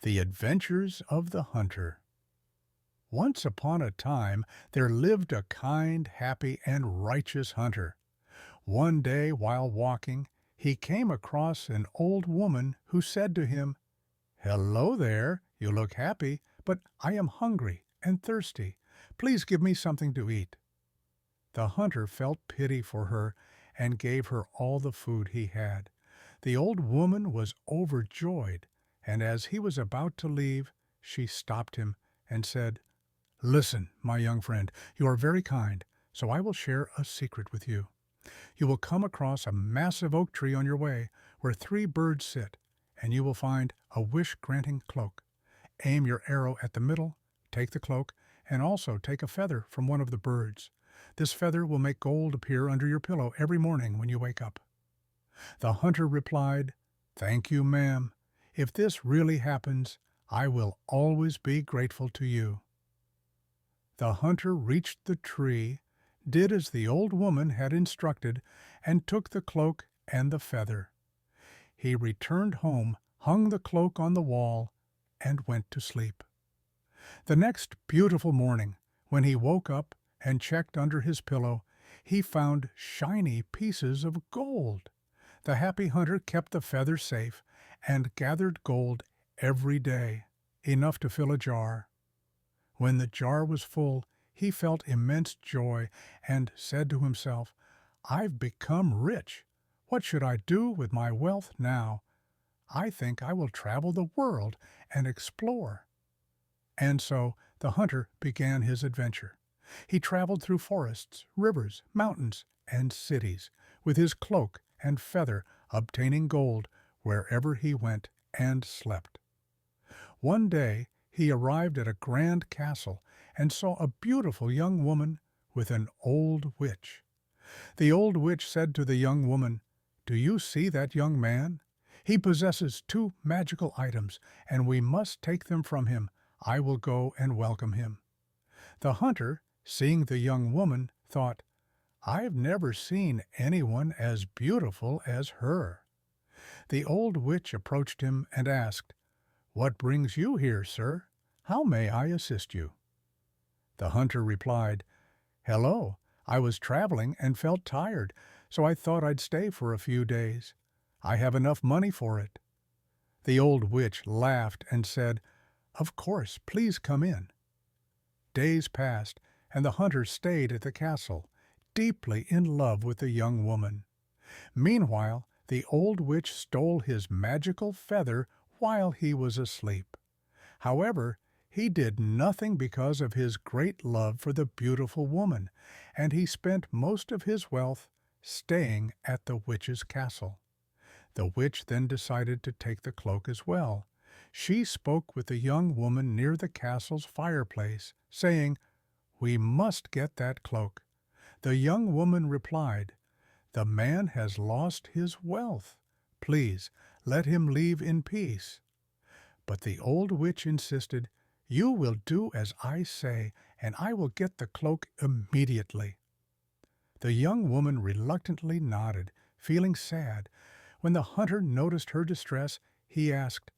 The Adventures of the Hunter. Once upon a time there lived a kind, happy, and righteous hunter. One day while walking, he came across an old woman who said to him, "Hello there, you look happy, but I am hungry and thirsty. Please give me something to eat." The hunter felt pity for her and gave her all the food he had. The old woman was overjoyed, and as he was about to leave, she stopped him and said, "Listen, my young friend, you are very kind, so I will share a secret with you. You will come across a massive oak tree on your way where 3 birds sit, and you will find a wish-granting cloak. Aim your arrow at the middle, take the cloak, and also take a feather from one of the birds. This feather will make gold appear under your pillow every morning when you wake up." The hunter replied, "Thank you, ma'am. If this really happens, I will always be grateful to you." The hunter reached the tree, did as the old woman had instructed, and took the cloak and the feather. He returned home, hung the cloak on the wall, and went to sleep. The next beautiful morning, when he woke up and checked under his pillow, he found shiny pieces of gold. The happy hunter kept the feather safe and gathered gold every day, enough to fill a jar. When the jar was full, he felt immense joy and said to himself, "I've become rich. What should I do with my wealth now? I think I will travel the world and explore." And so the hunter began his adventure. He traveled through forests, rivers, mountains, and cities, with his cloak and feather, obtaining gold wherever he went and slept. One day he arrived at a grand castle and saw a beautiful young woman with an old witch. The old witch said to the young woman, "Do you see that young man? He possesses 2 magical items, and we must take them from him. I will go and welcome him." The hunter, seeing the young woman, thought, "I've never seen anyone as beautiful as her." The old witch approached him and asked, "What brings you here, sir? How may I assist you?" The hunter replied, "Hello, I was traveling and felt tired, so I thought I'd stay for a few days. I have enough money for it." The old witch laughed and said, "Of course, please come in." Days passed, and the hunter stayed at the castle, deeply in love with the young woman. Meanwhile, the old witch stole his magical feather while he was asleep. However, he did nothing because of his great love for the beautiful woman, and he spent most of his wealth staying at the witch's castle. The witch then decided to take the cloak as well. She spoke with the young woman near the castle's fireplace, saying, "We must get that cloak." The young woman replied, "The man has lost his wealth. Please let him leave in peace." But the old witch insisted, "You will do as I say, and I will get the cloak immediately." The young woman reluctantly nodded, feeling sad. When the hunter noticed her distress, he asked,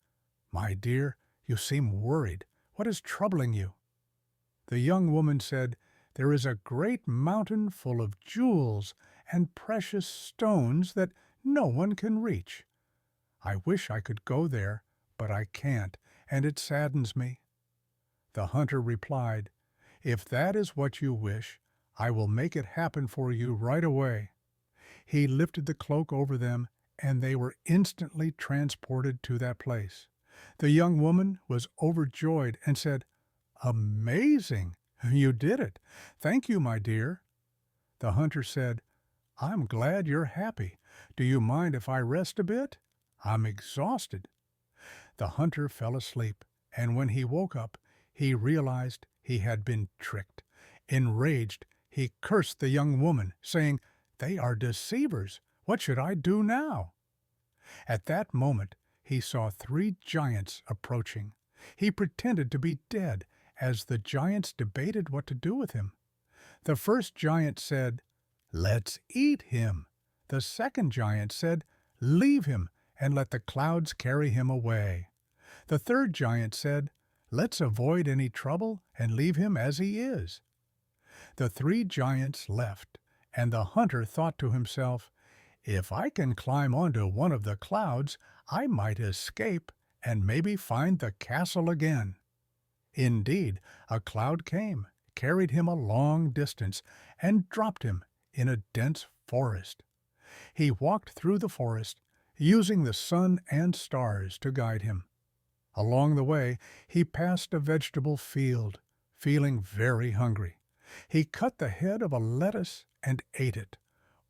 "My dear, you seem worried. What is troubling you?" The young woman said, "There is a great mountain full of jewels and precious stones that no one can reach. I wish I could go there, but I can't, and it saddens me." The hunter replied, "If that is what you wish, I will make it happen for you right away." He lifted the cloak over them, and they were instantly transported to that place. The young woman was overjoyed and said, "Amazing! You did it. Thank you, my dear." The hunter said, "I'm glad you're happy. Do you mind if I rest a bit? I'm exhausted." The hunter fell asleep, and when he woke up, he realized he had been tricked. Enraged, he cursed the young woman, saying, "They are deceivers. What should I do now?" At that moment, he saw 3 giants approaching. He pretended to be dead, as the giants debated what to do with him. The first giant said, "Let's eat him." The second giant said, "Leave him, and let the clouds carry him away." The third giant said, "Let's avoid any trouble and leave him as he is." The three giants left, and the hunter thought to himself, "If I can climb onto one of the clouds, I might escape and maybe find the castle again." Indeed, a cloud came, carried him a long distance, and dropped him in a dense forest. He walked through the forest, using the sun and stars to guide him. Along the way, he passed a vegetable field, feeling very hungry. He cut the head of a lettuce and ate it,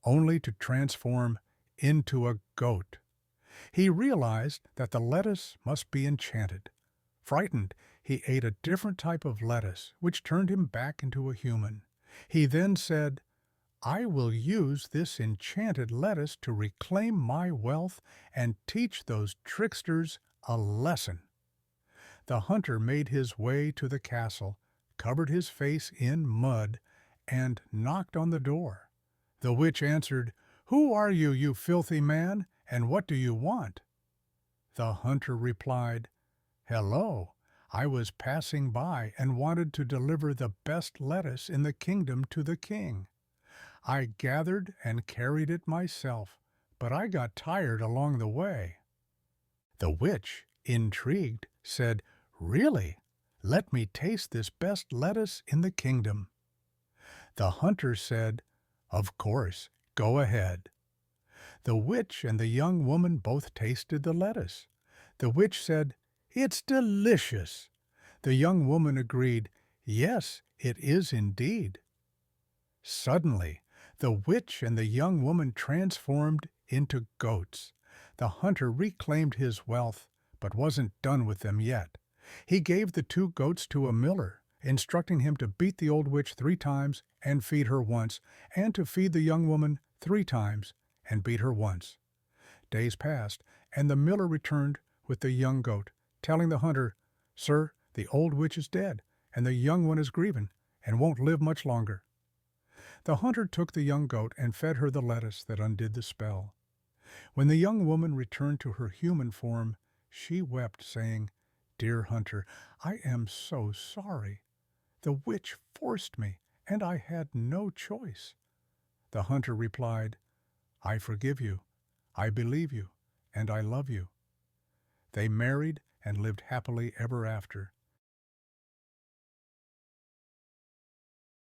only to transform into a goat. He realized that the lettuce must be enchanted. Frightened, he ate a different type of lettuce, which turned him back into a human. He then said, "I will use this enchanted lettuce to reclaim my wealth and teach those tricksters a lesson." The hunter made his way to the castle, covered his face in mud, and knocked on the door. The witch answered, "Who are you, you filthy man, and what do you want?" The hunter replied, "Hello, I was passing by and wanted to deliver the best lettuce in the kingdom to the king. I gathered and carried it myself, but I got tired along the way." The witch, intrigued, said, "Really? Let me taste this best lettuce in the kingdom." The hunter said, "Of course, go ahead." The witch and the young woman both tasted the lettuce. The witch said, "It's delicious." The young woman agreed, "Yes, it is indeed." Suddenly, the witch and the young woman transformed into goats. The hunter reclaimed his wealth, but wasn't done with them yet. He gave the two goats to a miller, instructing him to beat the old witch 3 times and feed her once, and to feed the young woman 3 times and beat her once. Days passed, and the miller returned with the young goat, telling the hunter, "Sir, the old witch is dead, and the young one is grieving, and won't live much longer." The hunter took the young goat and fed her the lettuce that undid the spell. When the young woman returned to her human form, she wept, saying, "Dear hunter, I am so sorry. The witch forced me, and I had no choice." The hunter replied, "I forgive you, I believe you, and I love you." They married and lived happily ever after,